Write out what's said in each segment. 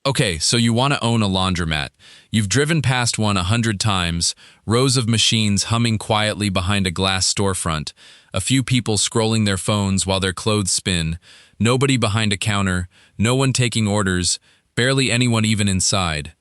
Okay, so you want to own a laundromat. You've driven past one 100 times, rows of machines humming quietly behind a glass storefront, a few people scrolling their phones while their clothes spin, nobody behind a counter, no one taking orders, barely anyone even inside.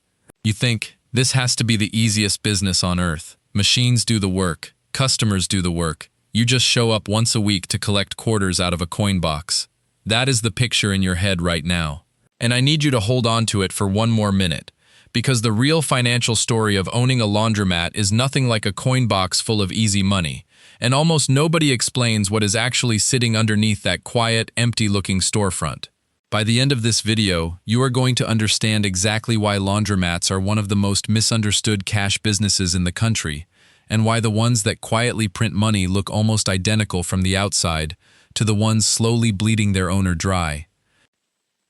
You think, this has to be the easiest business on earth. Machines do the work, customers do the work. You just show up once a week to collect quarters out of a coin box. That is the picture in your head right now. And I need you to hold on to it for one more minute, because the real financial story of owning a laundromat is nothing like a coin box full of easy money, and almost nobody explains what is actually sitting underneath that quiet, empty-looking storefront. By the end of this video, you are going to understand exactly why laundromats are one of the most misunderstood cash businesses in the country, and why the ones that quietly print money look almost identical from the outside to the ones slowly bleeding their owner dry.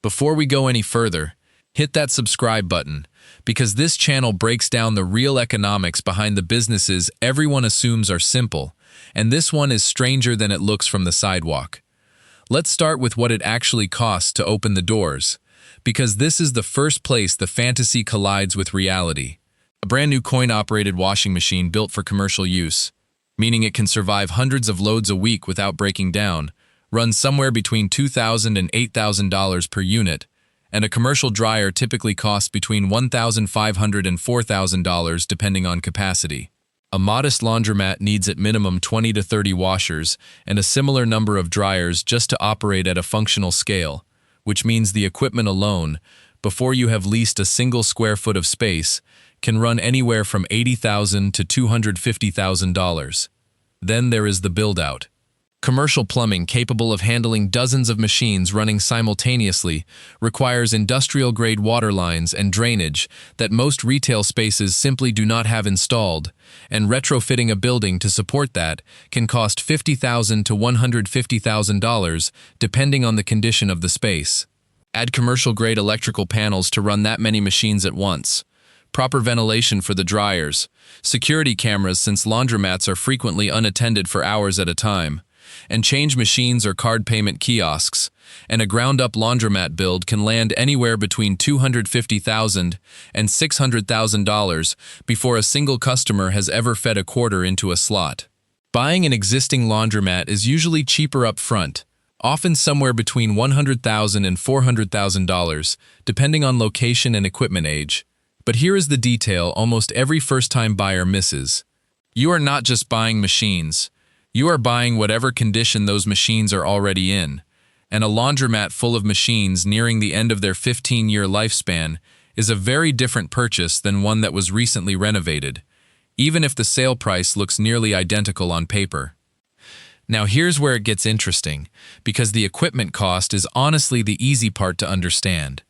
Before we go any further, hit that subscribe button, because this channel breaks down the real economics behind the businesses everyone assumes are simple, and this one is stranger than it looks from the sidewalk. Let's start with what it actually costs to open the doors, because this is the first place the fantasy collides with reality. A brand new coin-operated washing machine built for commercial use, meaning it can survive hundreds of loads a week without breaking down, runs somewhere between $2,000 and $8,000 per unit, and a commercial dryer typically costs between $1,500 and $4,000 depending on capacity. A modest laundromat needs at minimum 20 to 30 washers and a similar number of dryers just to operate at a functional scale, which means the equipment alone, before you have leased a single square foot of space, can run anywhere from $80,000 to $250,000. Then there is the build-out. Commercial plumbing capable of handling dozens of machines running simultaneously requires industrial-grade water lines and drainage that most retail spaces simply do not have installed, and retrofitting a building to support that can cost $50,000 to $150,000 depending on the condition of the space. Add commercial-grade electrical panels to run that many machines at once. Proper ventilation for the dryers, security cameras since laundromats are frequently unattended for hours at a time, and change machines or card payment kiosks, and a ground-up laundromat build can land anywhere between $250,000 and $600,000 before a single customer has ever fed a quarter into a slot. Buying an existing laundromat is usually cheaper up front, often somewhere between $100,000 and $400,000, depending on location and equipment age. But here is the detail almost every first-time buyer misses. You are not just buying machines. You are buying whatever condition those machines are already in, and a laundromat full of machines nearing the end of their 15-year lifespan is a very different purchase than one that was recently renovated, even if the sale price looks nearly identical on paper. Now here's where it gets interesting, because the equipment cost is honestly the easy part to understand.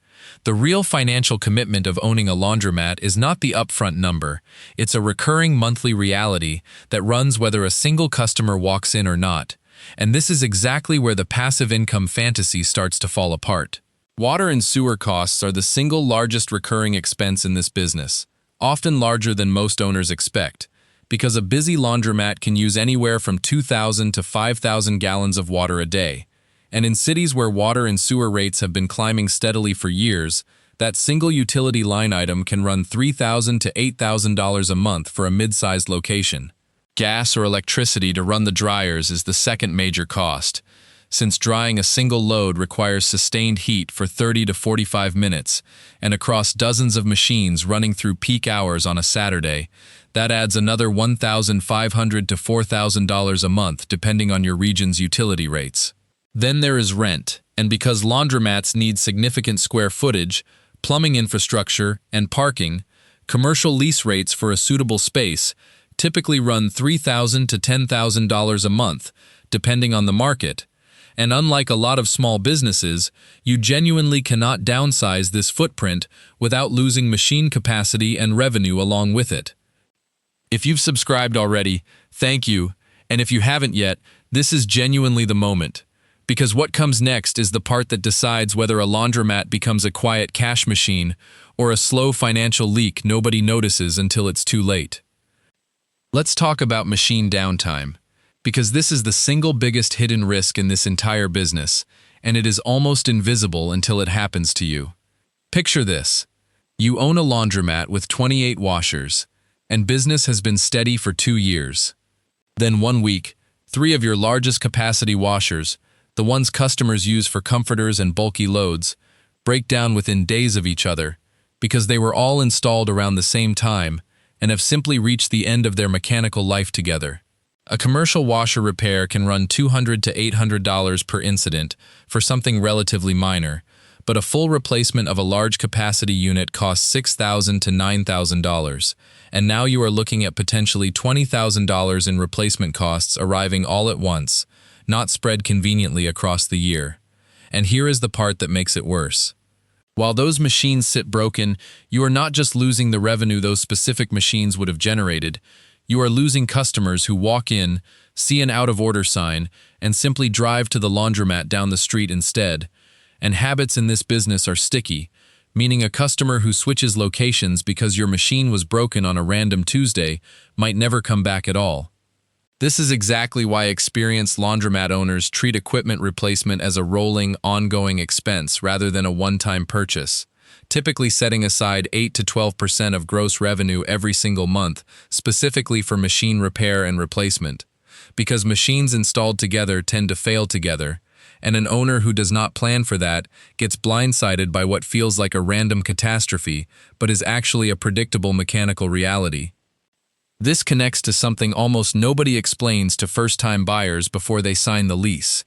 The real financial commitment of owning a laundromat is not the upfront number, it's a recurring monthly reality that runs whether a single customer walks in or not, and this is exactly where the passive income fantasy starts to fall apart. Water and sewer costs are the single largest recurring expense in this business, often larger than most owners expect, because a busy laundromat can use anywhere from 2,000 to 5,000 gallons of water a day. And in cities where water and sewer rates have been climbing steadily for years, that single utility line item can run $3,000 to $8,000 a month for a mid-sized location. Gas or electricity to run the dryers is the second major cost, since drying a single load requires sustained heat for 30 to 45 minutes, and across dozens of machines running through peak hours on a Saturday, that adds another $1,500 to $4,000 a month depending on your region's utility rates. Then there is rent, and because laundromats need significant square footage, plumbing infrastructure, and parking, commercial lease rates for a suitable space typically run $3,000 to $10,000 a month, depending on the market. And unlike a lot of small businesses, you genuinely cannot downsize this footprint without losing machine capacity and revenue along with it. If you've subscribed already, thank you, and if you haven't yet, this is genuinely the moment. Because what comes next is the part that decides whether a laundromat becomes a quiet cash machine or a slow financial leak nobody notices until it's too late. Let's talk about machine downtime, because this is the single biggest hidden risk in this entire business, and it is almost invisible until it happens to you. Picture this. You own a laundromat with 28 washers, and business has been steady for 2 years. Then one week, 3 of your largest capacity washers, the ones customers use for comforters and bulky loads, break down within days of each other because they were all installed around the same time and have simply reached the end of their mechanical life together. A commercial washer repair can run $200 to $800 per incident for something relatively minor, but a full replacement of a large capacity unit costs $6,000 to $9,000, and now you are looking at potentially $20,000 in replacement costs arriving all at once, not spread conveniently across the year. And here is the part that makes it worse. While those machines sit broken, you are not just losing the revenue those specific machines would have generated, you are losing customers who walk in, see an out-of-order sign, and simply drive to the laundromat down the street instead. And habits in this business are sticky, meaning a customer who switches locations because your machine was broken on a random Tuesday might never come back at all. This is exactly why experienced laundromat owners treat equipment replacement as a rolling, ongoing expense rather than a one-time purchase, typically setting aside 8 to 12% of gross revenue every single month, specifically for machine repair and replacement. Because machines installed together tend to fail together, and an owner who does not plan for that gets blindsided by what feels like a random catastrophe, but is actually a predictable mechanical reality. This connects to something almost nobody explains to first-time buyers before they sign the lease.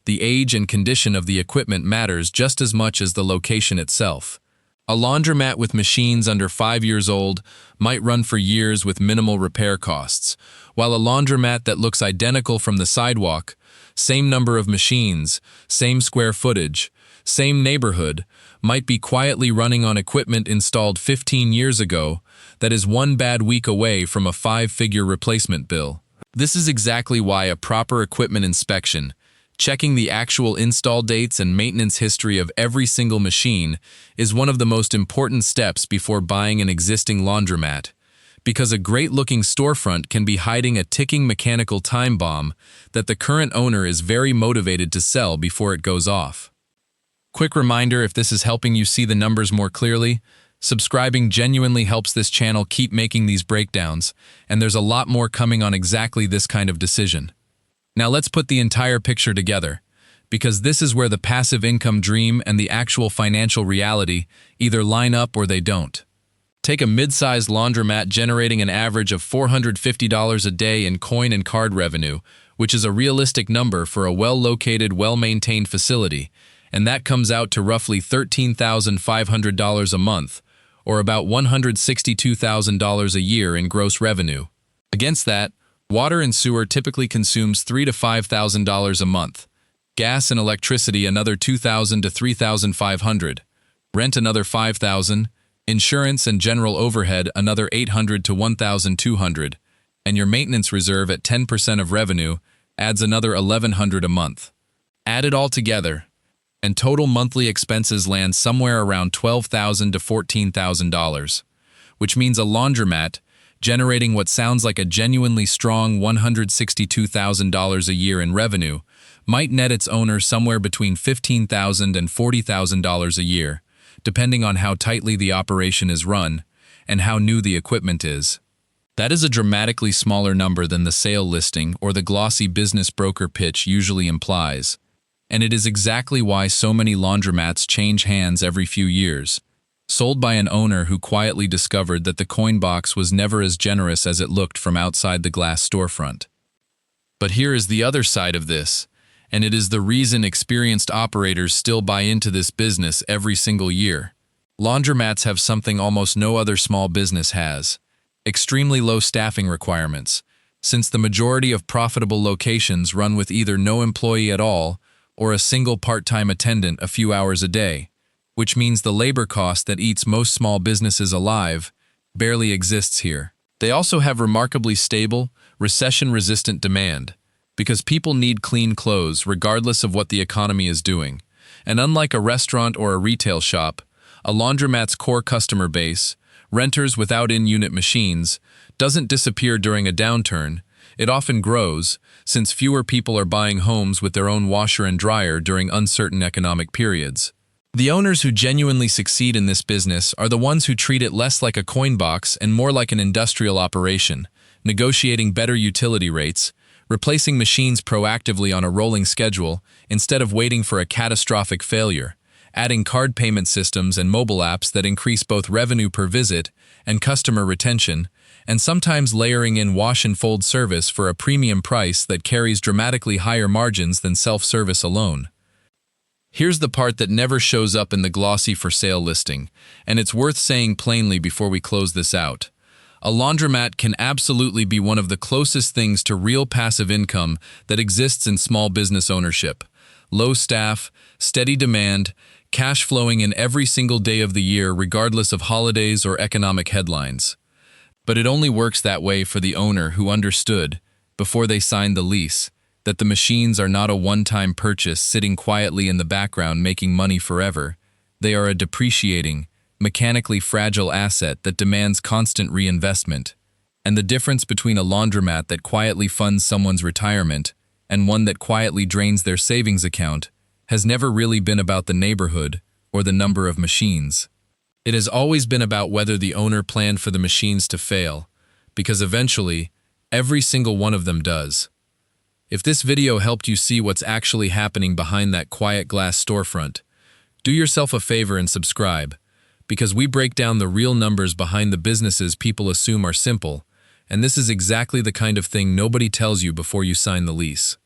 The age and condition of the equipment matters just as much as the location itself. A laundromat with machines under 5 years old might run for years with minimal repair costs, while a laundromat that looks identical from the sidewalk, same number of machines, same square footage, same neighborhood, might be quietly running on equipment installed 15 years ago that is one bad week away from a 5-figure replacement bill. This is exactly why a proper equipment inspection, checking the actual install dates and maintenance history of every single machine, is one of the most important steps before buying an existing laundromat, because a great-looking storefront can be hiding a ticking mechanical time bomb that the current owner is very motivated to sell before it goes off. Quick reminder, if this is helping you see the numbers more clearly, subscribing genuinely helps this channel keep making these breakdowns, and there's a lot more coming on exactly this kind of decision. Now let's put the entire picture together, because this is where the passive income dream and the actual financial reality either line up or they don't. Take a mid-sized laundromat generating an average of $450 a day in coin and card revenue, which is a realistic number for a well-located, well-maintained facility, and that comes out to roughly $13,500 a month, or about $162,000 a year in gross revenue. Against that, water and sewer typically consumes $3,000 to $5,000 a month, gas and electricity another $2,000 to $3,500, rent another $5,000, insurance and general overhead another $800 to $1,200, and your maintenance reserve at 10% of revenue adds another $1,100 a month. Add it all together, and total monthly expenses land somewhere around $12,000 to $14,000, which means a laundromat, generating what sounds like a genuinely strong $162,000 a year in revenue, might net its owner somewhere between $15,000 and $40,000 a year, depending on how tightly the operation is run and how new the equipment is. That is a dramatically smaller number than the sale listing or the glossy business broker pitch usually implies. And it is exactly why so many laundromats change hands every few years, sold by an owner who quietly discovered that the coin box was never as generous as it looked from outside the glass storefront. But here is the other side of this, and it is the reason experienced operators still buy into this business every single year. Laundromats have something almost no other small business has: extremely low staffing requirements, since the majority of profitable locations run with either no employee at all or a single part-time attendant a few hours a day, which means the labor cost that eats most small businesses alive barely exists here. They also have remarkably stable, recession-resistant demand, because people need clean clothes regardless of what the economy is doing. And unlike a restaurant or a retail shop, a laundromat's core customer base, renters without in-unit machines, doesn't disappear during a downturn. It often grows, since fewer people are buying homes with their own washer and dryer during uncertain economic periods. The owners who genuinely succeed in this business are the ones who treat it less like a coin box and more like an industrial operation, negotiating better utility rates, replacing machines proactively on a rolling schedule instead of waiting for a catastrophic failure, adding card payment systems and mobile apps that increase both revenue per visit and customer retention, and sometimes layering in wash and fold service for a premium price that carries dramatically higher margins than self-service alone. Here's the part that never shows up in the glossy for sale listing, and it's worth saying plainly before we close this out. A laundromat can absolutely be one of the closest things to real passive income that exists in small business ownership. Low staff, steady demand, cash flowing in every single day of the year regardless of holidays or economic headlines. But it only works that way for the owner who understood, before they signed the lease, that the machines are not a one-time purchase sitting quietly in the background making money forever. They are a depreciating, mechanically fragile asset that demands constant reinvestment. And the difference between a laundromat that quietly funds someone's retirement and one that quietly drains their savings account has never really been about the neighborhood or the number of machines. It has always been about whether the owner planned for the machines to fail, because eventually, every single one of them does. If this video helped you see what's actually happening behind that quiet glass storefront, do yourself a favor and subscribe, because we break down the real numbers behind the businesses people assume are simple, and this is exactly the kind of thing nobody tells you before you sign the lease.